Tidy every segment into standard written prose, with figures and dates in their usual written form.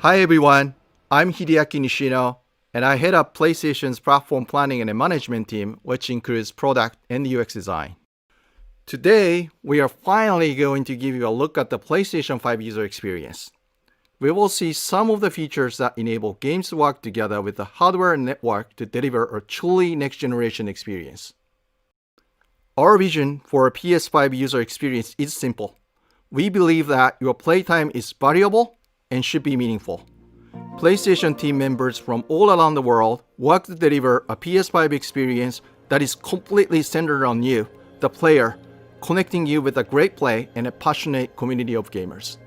Hi everyone, I'm Hideaki Nishino, and I head up PlayStation's platform planning and management team, which includes product and UX design. Today, we are finally going to give you a look at the PlayStation 5 user experience. We will see some of the features that enable games to work together with the hardware and network to deliver a truly next-generation experience. Our vision for a PS5 user experience is simple. We believe that your playtime is valuable and should be meaningful. PlayStation team members from all around the world work to deliver a PS5 experience that is completely centered on you, the player, connecting you with a great play and a passionate community of gamers.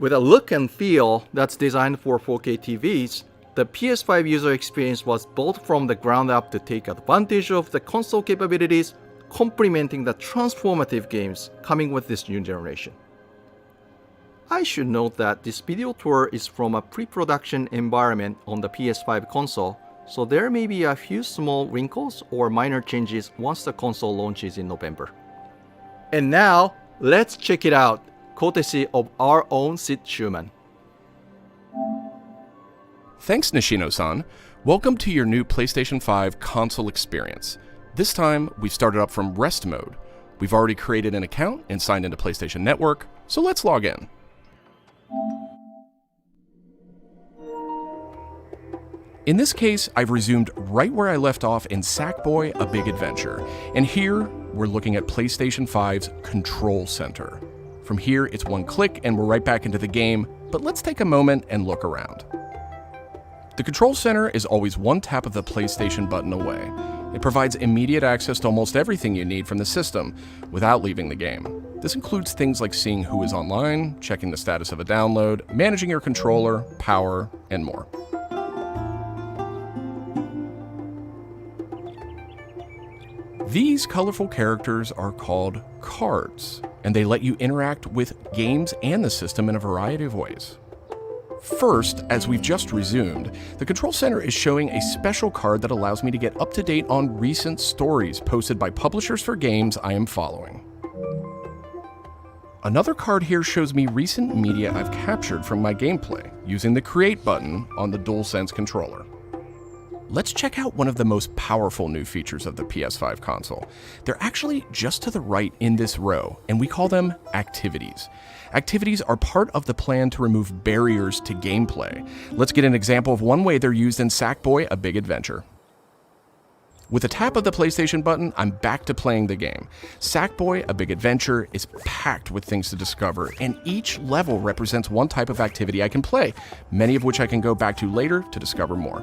With a look and feel that's designed for 4K TVs, the PS5 user experience was built from the ground up to take advantage of the console capabilities, complementing the transformative games coming with this new generation. I should note that this video tour is from a pre-production environment on the PS5 console, so there may be a few small wrinkles or minor changes once the console launches in November. And now, let's check it out, courtesy of our own Sid Schumann. Thanks, Nishino-san. Welcome to your new PlayStation 5 console experience. This time, we've started up from rest mode. We've already created an account and signed into PlayStation Network, so let's log in. In this case, I've resumed right where I left off in Sackboy: A Big Adventure, and here we're looking at PlayStation 5's Control Center. From here, it's one click and we're right back into the game, but let's take a moment and look around. The Control Center is always one tap of the PlayStation button away. It provides immediate access to almost everything you need from the system without leaving the game. This includes things like seeing who is online, checking the status of a download, managing your controller, power, and more. These colorful characters are called cards, and they let you interact with games and the system in a variety of ways. First, as we've just resumed, the Control Center is showing a special card that allows me to get up to date on recent stories posted by publishers for games I am following. Another card here shows me recent media I've captured from my gameplay using the Create button on the DualSense controller. Let's check out one of the most powerful new features of the PS5 console. They're actually just to the right in this row, and we call them activities. Activities are part of the plan to remove barriers to gameplay. Let's get an example of one way they're used in Sackboy: A Big Adventure. With a tap of the PlayStation button, I'm back to playing the game. Sackboy: A Big Adventure is packed with things to discover, and each level represents one type of activity I can play, many of which I can go back to later to discover more.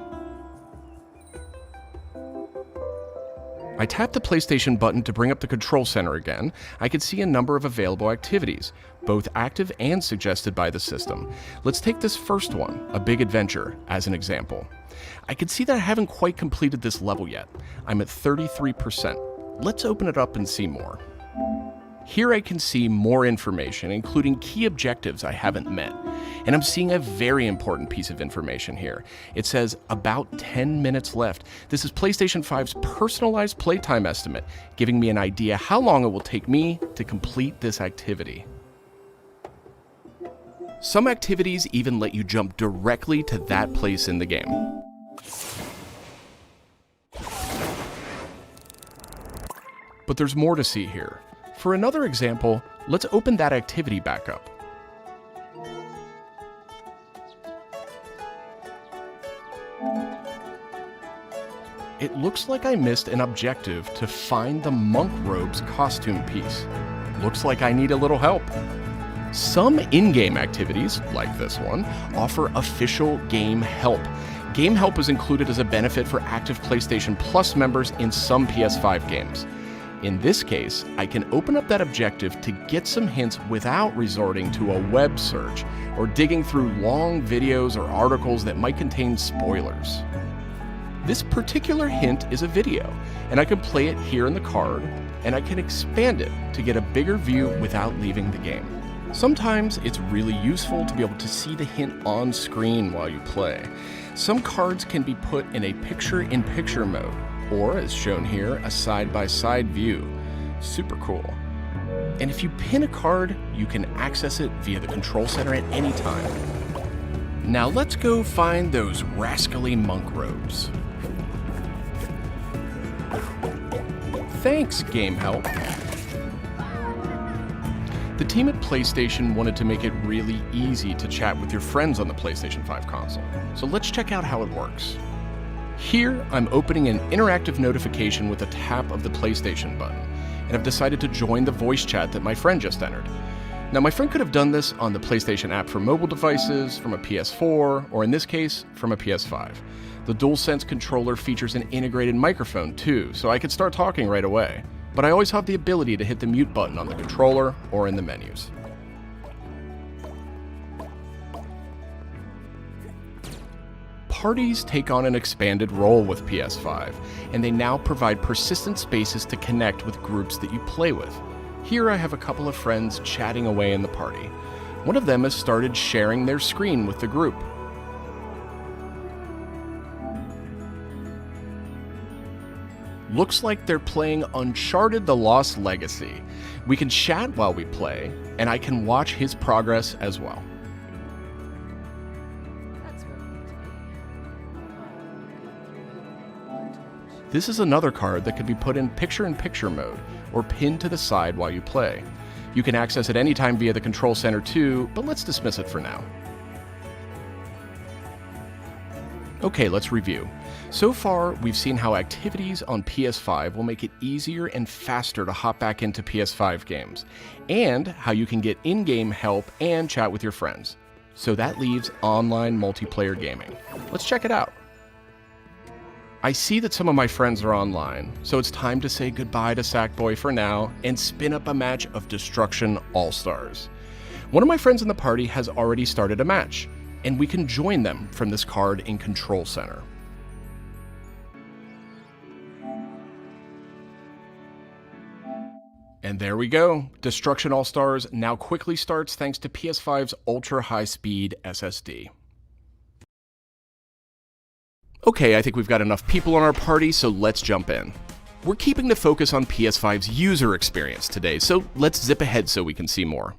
I tap the PlayStation button to bring up the Control Center again. I can see a number of available activities, both active and suggested by the system. Let's take this first one, A Big Adventure, as an example. I can see that I haven't quite completed this level yet. I'm at 33%. Let's open it up and see more. Here I can see more information, including key objectives I haven't met. And I'm seeing a very important piece of information here. It says about 10 minutes left. This is PlayStation 5's personalized playtime estimate, giving me an idea how long it will take me to complete this activity. Some activities even let you jump directly to that place in the game. But there's more to see here. For another example, let's open that activity back up. It looks like I missed an objective to find the monk robe's costume piece. Looks like I need a little help. Some in-game activities, like this one, offer official game help. Game help is included as a benefit for active PlayStation Plus members in some PS5 games. In this case, I can open up that objective to get some hints without resorting to a web search or digging through long videos or articles that might contain spoilers. This particular hint is a video, and I can play it here in the card, and I can expand it to get a bigger view without leaving the game. Sometimes it's really useful to be able to see the hint on screen while you play. Some cards can be put in a picture-in-picture mode, or as shown here, a side-by-side view. Super cool. And if you pin a card, you can access it via the Control Center at any time. Now let's go find those rascally monk robes. Thanks, Game Help. The team at PlayStation wanted to make it really easy to chat with your friends on the PlayStation 5 console, so let's check out how it works. Here, I'm opening an interactive notification with a tap of the PlayStation button, and I've decided to join the voice chat that my friend just entered. Now, my friend could have done this on the PlayStation app for mobile devices, from a PS4, or in this case, from a PS5. The DualSense controller features an integrated microphone too, so I could start talking right away. But I always have the ability to hit the mute button on the controller or in the menus. Parties take on an expanded role with PS5, and they now provide persistent spaces to connect with groups that you play with. Here I have a couple of friends chatting away in the party. One of them has started sharing their screen with the group. Looks like they're playing Uncharted: The Lost Legacy. We can chat while we play, and I can watch his progress as well. This is another card that could be put in picture-in-picture mode, or pinned to the side while you play. You can access it anytime via the control center too, but let's dismiss it for now. Okay, let's review. So far, we've seen how activities on PS5 will make it easier and faster to hop back into PS5 games, and how you can get in-game help and chat with your friends. So that leaves online multiplayer gaming. Let's check it out. I see that some of my friends are online, so it's time to say goodbye to Sackboy for now and spin up a match of Destruction All-Stars. One of my friends in the party has already started a match, and we can join them from this card in Control Center. And there we go. Destruction All-Stars now quickly starts thanks to PS5's ultra-high-speed SSD. Okay, I think we've got enough people on our party, so let's jump in. We're keeping the focus on PS5's user experience today, so let's zip ahead so we can see more.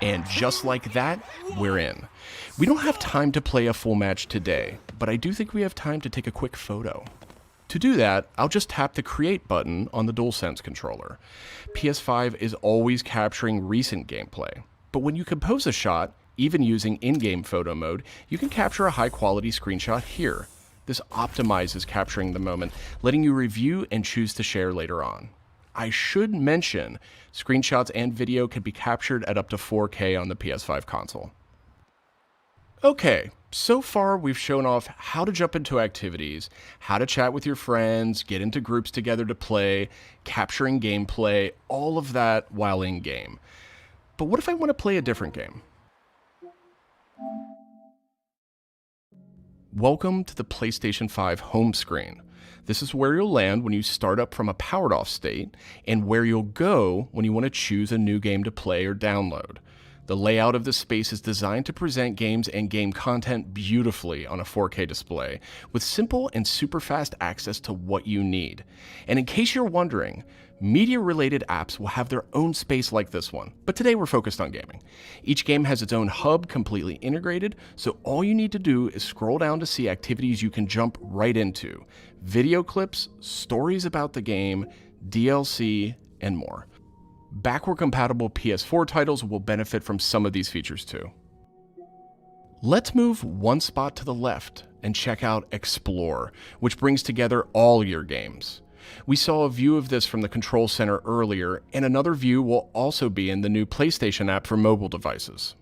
And just like that, we're in. We don't have time to play a full match today, but I do think we have time to take a quick photo. To do that, I'll just tap the Create button on the DualSense controller. PS5 is always capturing recent gameplay, but when you compose a shot, even using in-game photo mode, you can capture a high-quality screenshot here. This optimizes capturing the moment, letting you review and choose to share later on. I should mention, screenshots and video can be captured at up to 4K on the PS5 console. Okay, so far we've shown off how to jump into activities, how to chat with your friends, get into groups together to play, capturing gameplay, all of that while in-game. But what if I want to play a different game? Welcome to the PlayStation 5 home screen. This is where you'll land when you start up from a powered off state, and where you'll go when you want to choose a new game to play or download. The layout of this space is designed to present games and game content beautifully on a 4K display, with simple and super fast access to what you need. And in case you're wondering, media-related apps will have their own space like this one, but today we're focused on gaming. Each game has its own hub completely integrated, so all you need to do is scroll down to see activities you can jump right into. Video clips, stories about the game, DLC, and more. Backward-compatible PS4 titles will benefit from some of these features too. Let's move one spot to the left and check out Explore, which brings together all your games. We saw a view of this from the Control Center earlier, and another view will also be in the new PlayStation app for mobile devices.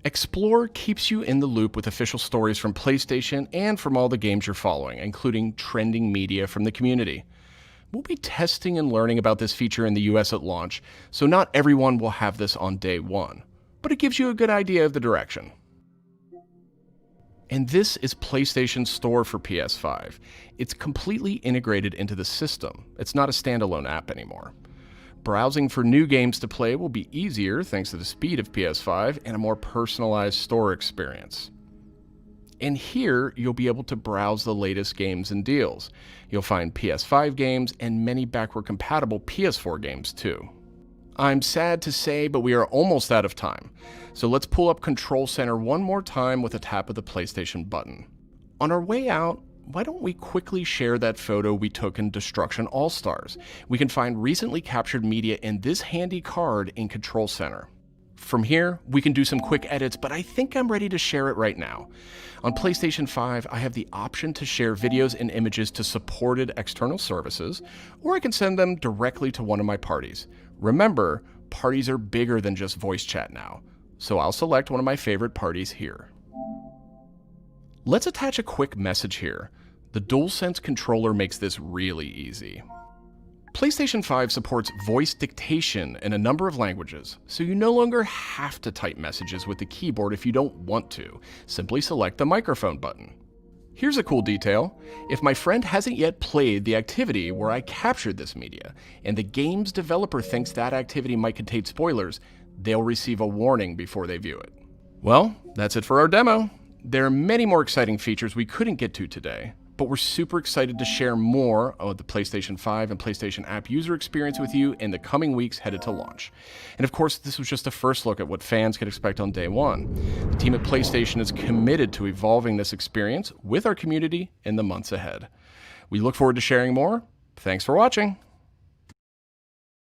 Explore keeps you in the loop with official stories from PlayStation and from all the games you're following, including trending media from the community. We'll be testing and learning about this feature in the US at launch, so not everyone will have this on day one, but it gives you a good idea of the direction. And this is PlayStation's store for PS5. It's completely integrated into the system. It's not a standalone app anymore. Browsing for new games to play will be easier thanks to the speed of PS5 and a more personalized store experience. And here, you'll be able to browse the latest games and deals. You'll find PS5 games and many backward-compatible PS4 games too. I'm sad to say, but we are almost out of time. So let's pull up Control Center one more time with a tap of the PlayStation button. On our way out, why don't we quickly share that photo we took in Destruction All-Stars? We can find recently captured media in this handy card in Control Center. From here, we can do some quick edits, but I think I'm ready to share it right now. On PlayStation 5, I have the option to share videos and images to supported external services, or I can send them directly to one of my parties. Remember, parties are bigger than just voice chat now, so I'll select one of my favorite parties here. Let's attach a quick message here. The DualSense controller makes this really easy. PlayStation 5 supports voice dictation in a number of languages, so you no longer have to type messages with the keyboard if you don't want to. Simply select the microphone button. Here's a cool detail. If my friend hasn't yet played the activity where I captured this media, and the game's developer thinks that activity might contain spoilers, they'll receive a warning before they view it. Well, that's it for our demo. There are many more exciting features we couldn't get to today, but we're super excited to share more of the PlayStation 5 and PlayStation app user experience with you in the coming weeks headed to launch. And of course, this was just a first look at what fans can expect on day one. The team at PlayStation is committed to evolving this experience with our community in the months ahead. We look forward to sharing more. Thanks for watching.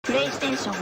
PlayStation